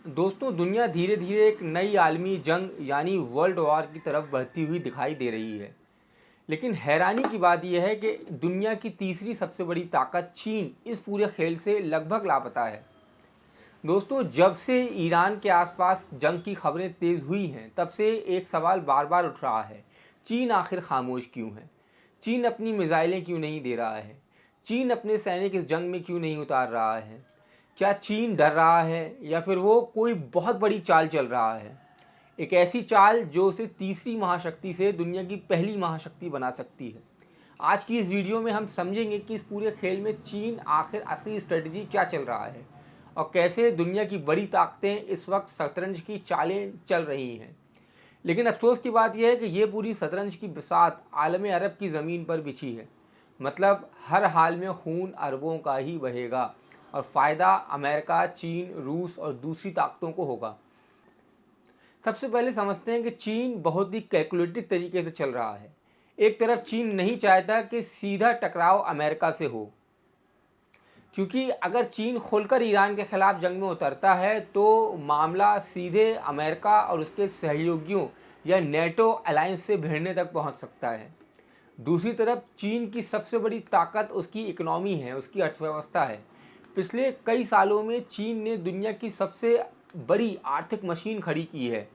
दोस्तों, दुनिया धीरे धीरे एक नई आलमी जंग यानी वर्ल्ड वॉर की तरफ बढ़ती हुई दिखाई दे रही है। लेकिन हैरानी की बात यह है कि दुनिया की तीसरी सबसे बड़ी ताकत चीन इस पूरे खेल से लगभग लापता है। दोस्तों, जब से ईरान के आसपास जंग की खबरें तेज हुई हैं, तब से एक सवाल बार बार उठ रहा है। चीन आखिर खामोश क्यों है? चीन अपनी मिसाइलें क्यों नहीं दे रहा है? चीन अपने सैनिक इस जंग में क्यों नहीं उतार रहा है? क्या चीन डर रहा है या फिर वो कोई बहुत बड़ी चाल चल रहा है? एक ऐसी चाल जो उसे तीसरी महाशक्ति से दुनिया की पहली महाशक्ति बना सकती है। आज की इस वीडियो में हम समझेंगे कि इस पूरे खेल में चीन आखिर असली स्ट्रेटजी क्या चल रहा है और कैसे दुनिया की बड़ी ताकतें इस वक्त शतरंज की चालें चल रही हैं। लेकिन अफसोस की बात यह है कि ये पूरी शतरंज की बिसात आलम अरब की ज़मीन पर बिछी है। मतलब हर हाल में खून अरबों का ही बहेगा और फ़ायदा अमेरिका, चीन, रूस और दूसरी ताकतों को होगा। सबसे पहले समझते हैं कि चीन बहुत ही कैलकुलेटेड तरीके से चल रहा है। एक तरफ चीन नहीं चाहता कि सीधा टकराव अमेरिका से हो, क्योंकि अगर चीन खुलकर ईरान के खिलाफ जंग में उतरता है तो मामला सीधे अमेरिका और उसके सहयोगियों या नेटो अलायंस से भिड़ने तक पहुंच सकता है। दूसरी तरफ चीन की सबसे बड़ी ताकत उसकी इकोनॉमी है, उसकी अर्थव्यवस्था है। पिछले कई सालों में चीन ने दुनिया की सबसे बड़ी आर्थिक मशीन खड़ी की है।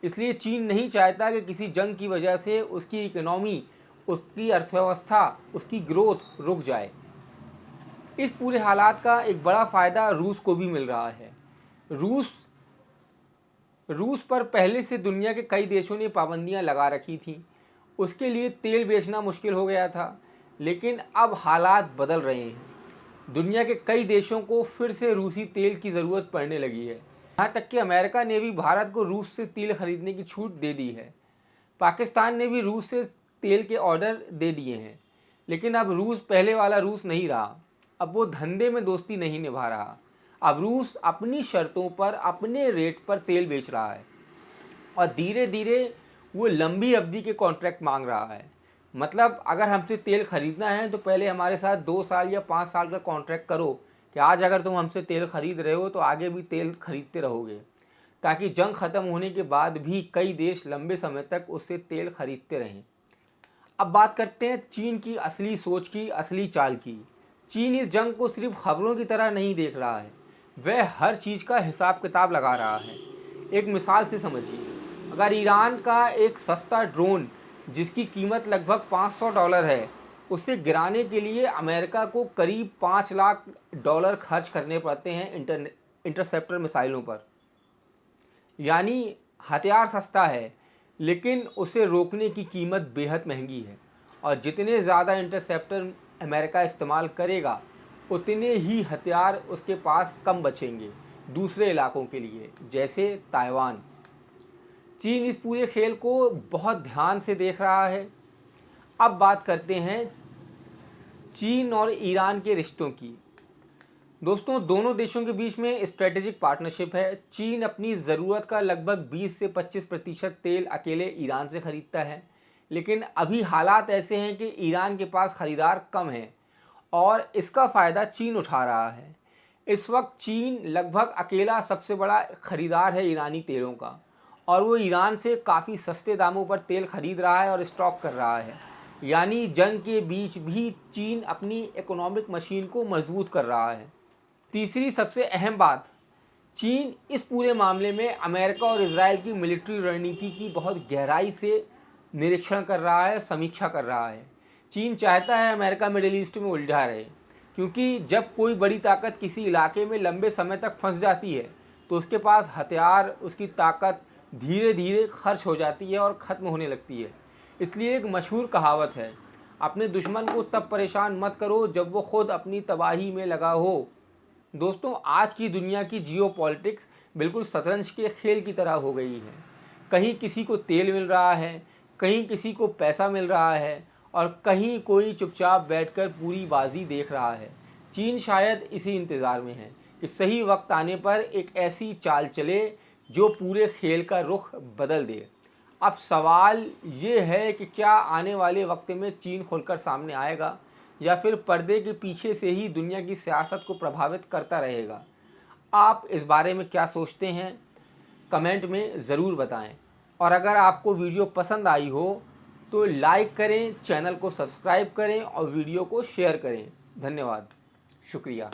इसलिए चीन नहीं चाहता कि किसी जंग की वजह से उसकी इकोनॉमी, उसकी अर्थव्यवस्था, उसकी ग्रोथ रुक जाए। इस पूरे हालात का एक बड़ा फ़ायदा रूस को भी मिल रहा है। रूस रूस पर पहले से दुनिया के कई देशों ने पाबंदियां लगा रखी थीं। उसके लिए तेल बेचना मुश्किल हो गया था। लेकिन अब हालात बदल रहे हैं। दुनिया के कई देशों को फिर से रूसी तेल की ज़रूरत पड़ने लगी है। यहाँ तक कि अमेरिका ने भी भारत को रूस से तेल खरीदने की छूट दे दी है। पाकिस्तान ने भी रूस से तेल के ऑर्डर दे दिए हैं। लेकिन अब रूस पहले वाला रूस नहीं रहा। अब वो धंधे में दोस्ती नहीं निभा रहा। अब रूस अपनी शर्तों पर, अपने रेट पर तेल बेच रहा है और धीरे धीरे वो लंबी अवधि के कॉन्ट्रैक्ट मांग रहा है। मतलब अगर हमसे तेल खरीदना है तो पहले हमारे साथ 2 साल या 5 साल का कॉन्ट्रैक्ट करो कि आज अगर तुम हमसे तेल खरीद रहे हो तो आगे भी तेल खरीदते रहोगे, ताकि जंग ख़त्म होने के बाद भी कई देश लंबे समय तक उससे तेल खरीदते रहें। अब बात करते हैं चीन की असली सोच की, असली चाल की। चीन इस जंग को सिर्फ खबरों की तरह नहीं देख रहा है, वह हर चीज़ का हिसाब किताब लगा रहा है। एक मिसाल से समझिए, अगर ईरान का एक सस्ता ड्रोन जिसकी कीमत लगभग $500 है, उसे गिराने के लिए अमेरिका को करीब $5 लाख खर्च करने पड़ते हैं इंटरसेप्टर मिसाइलों पर। यानी हथियार सस्ता है, लेकिन उसे रोकने की कीमत बेहद महंगी है। और जितने ज़्यादा इंटरसेप्टर अमेरिका इस्तेमाल करेगा, उतने ही हथियार उसके पास कम बचेंगे दूसरे इलाकों के लिए, जैसे ताइवान। चीन इस पूरे खेल को बहुत ध्यान से देख रहा है। अब बात करते हैं चीन और ईरान के रिश्तों की। दोस्तों, दोनों देशों के बीच में स्ट्रेटेजिक पार्टनरशिप है। चीन अपनी ज़रूरत का लगभग 20 से 25% तेल अकेले ईरान से ख़रीदता है। लेकिन अभी हालात ऐसे हैं कि ईरान के पास ख़रीदार कम हैं और इसका फ़ायदा चीन उठा रहा है। इस वक्त चीन लगभग अकेला सबसे बड़ा ख़रीदार है ईरानी तेलों का, और वो ईरान से काफ़ी सस्ते दामों पर तेल खरीद रहा है और स्टॉक कर रहा है। यानी जंग के बीच भी चीन अपनी इकोनॉमिक मशीन को मजबूत कर रहा है। तीसरी सबसे अहम बात, चीन इस पूरे मामले में अमेरिका और इजराइल की मिलिट्री रणनीति की बहुत गहराई से निरीक्षण कर रहा है, समीक्षा कर रहा है। चीन चाहता है अमेरिका मिडिल ईस्ट में उलझा रहे, क्योंकि जब कोई बड़ी ताकत किसी इलाके में लंबे समय तक फंस जाती है तो उसके पास हथियार, उसकी ताकत धीरे धीरे खर्च हो जाती है और ख़त्म होने लगती है। इसलिए एक मशहूर कहावत है, अपने दुश्मन को तब परेशान मत करो जब वो खुद अपनी तबाही में लगा हो। दोस्तों, आज की दुनिया की जियोपॉलिटिक्स बिल्कुल शतरंज के खेल की तरह हो गई है। कहीं किसी को तेल मिल रहा है, कहीं किसी को पैसा मिल रहा है और कहीं कोई चुपचाप बैठकर पूरी बाजी देख रहा है। चीन शायद इसी इंतज़ार में है कि सही वक्त आने पर एक ऐसी चाल चले जो पूरे खेल का रुख बदल दे। अब सवाल ये है कि क्या आने वाले वक्त में चीन खुलकर सामने आएगा या फिर पर्दे के पीछे से ही दुनिया की सियासत को प्रभावित करता रहेगा। आप इस बारे में क्या सोचते हैं कमेंट में ज़रूर बताएं। और अगर आपको वीडियो पसंद आई हो तो लाइक करें, चैनल को सब्सक्राइब करें और वीडियो को शेयर करें। धन्यवाद, शुक्रिया।